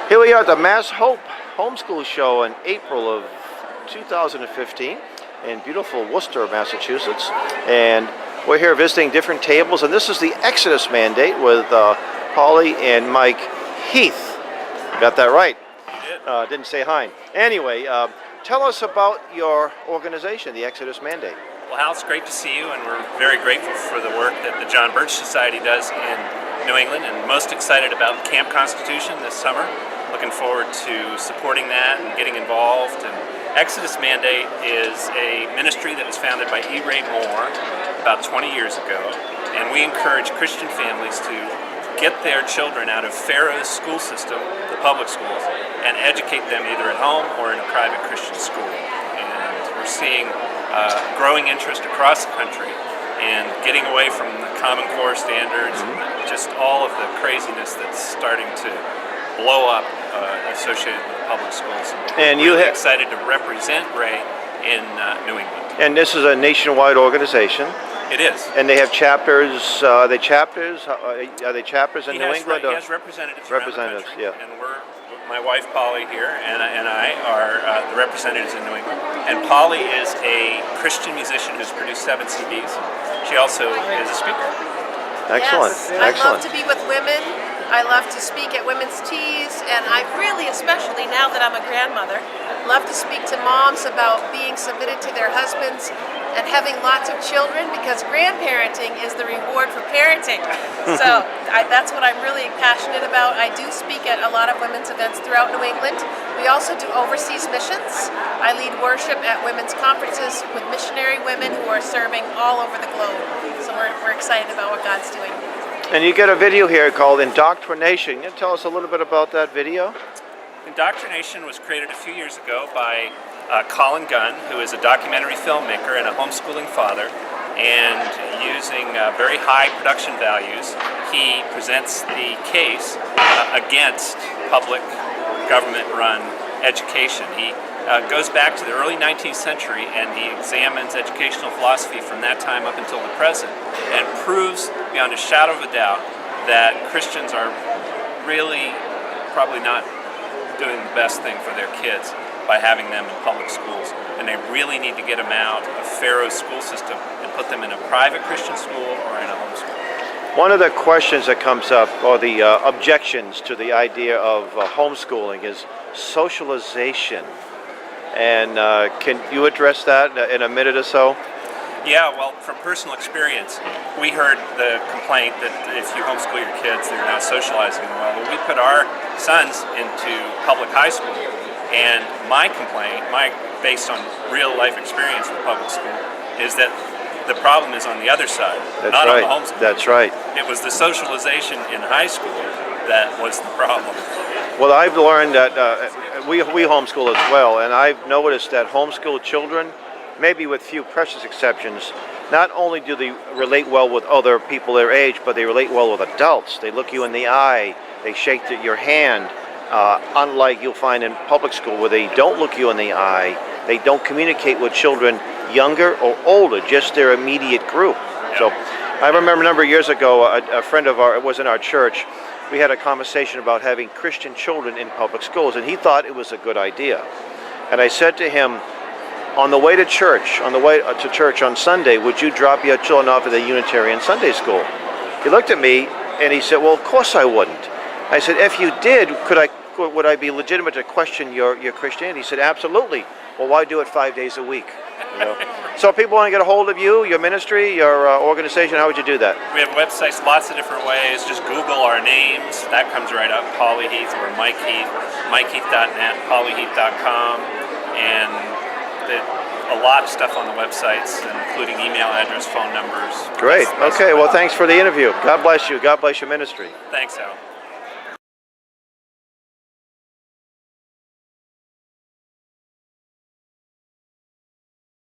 Here we are at the Mass Hope Homeschool Show in April of 2015 in beautiful Worcester, Massachusetts. And we're here visiting different tables, and this is the Exodus Mandate with Polly and Mike Heath. Got that right. Didn't say hi. Anyway, tell us about your organization, the Exodus Mandate. Well, Hal, it's great to see you, and we're very grateful for the work that the John Birch Society does in New England, and most excited about Camp Constitution this summer. Looking forward to supporting that and getting involved. And Exodus Mandate is a ministry that was founded by E. Ray Moore about 20 years ago, and we encourage Christian families to get their children out of Pharaoh's school system, the public schools, and educate them either at home or in a private Christian school. And we're seeing growing interest across the country and getting away from the Common Core standards and just all of the craziness that's starting to blow up associated with public schools. And we're really excited to represent Ray in New England. And this is a nationwide organization. It is. And they have chapters. Are they chapters? Are they chapters in New England? He has representatives around the country. Yeah. And we're, my wife Polly here and I are the representatives in New England. And Polly is a Christian musician who's produced 7 CDs. She also is a speaker. Excellent. Yes, Excellent. I love to be with women. I love to speak at women's teas, and I really, especially now that I'm a grandmother, love to speak to moms about being submitted to their husbands and having lots of children, because grandparenting is the reward for parenting. So that's what I'm really passionate about. I do speak at a lot of women's events throughout New England. We also do overseas missions. I lead worship at women's conferences with missionary women who are serving all over the globe. So we're excited about what God's doing. And you get a video here called Indoctrination. Can you tell us a little bit about that video? Indoctrination was created a few years ago by Colin Gunn, who is a documentary filmmaker and a homeschooling father, and using very high production values, he presents the case against public government-run education. He goes back to the early 19th century, and he examines educational philosophy from that time up until the present, and proves beyond a shadow of a doubt that Christians are really probably not doing the best thing for their kids by having them in public schools, and they really need to get them out of Pharaoh's school system and put them in a private Christian school or in a homeschool. One of the questions that comes up, or the objections to the idea of homeschooling, is socialization. And can you address that in a minute or so? Yeah, well, from personal experience, we heard the complaint that if you homeschool your kids, they're not socializing well. We put our sons into public high school, and my complaint, based on real life experience with public school, is that the problem is on the other side, not on the homeschool. That's right. It was the socialization in high school that was the problem. Well, I've learned that we homeschool as well, and I've noticed that homeschool children, maybe with few precious exceptions, not only do they relate well with other people their age, but they relate well with adults. They look you in the eye, they shake your hand, unlike you'll find in public school where they don't look you in the eye, they don't communicate with children younger or older, just their immediate group. Yeah. So I remember a number of years ago, a friend of ours, it was in our church, we had a conversation about having Christian children in public schools, and he thought it was a good idea. And I said to him, on the way to church on Sunday, would you drop your children off at the Unitarian Sunday school? He looked at me and he said, well, of course I wouldn't. I said, if you did, would I be legitimate to question your Christianity? He said, absolutely. Well, why do it 5 days a week? You know? So if people want to get a hold of you, your ministry, your organization, how would you do that? We have websites lots of different ways. Just Google our names. That comes right up. Polly Heath or Mike Heath. MikeHeath.net, PollyHeath.com. And a lot of stuff on the websites, including email address, phone numbers. Great. Okay, well, thanks for the interview. God bless you. God bless your ministry. Thanks, Al.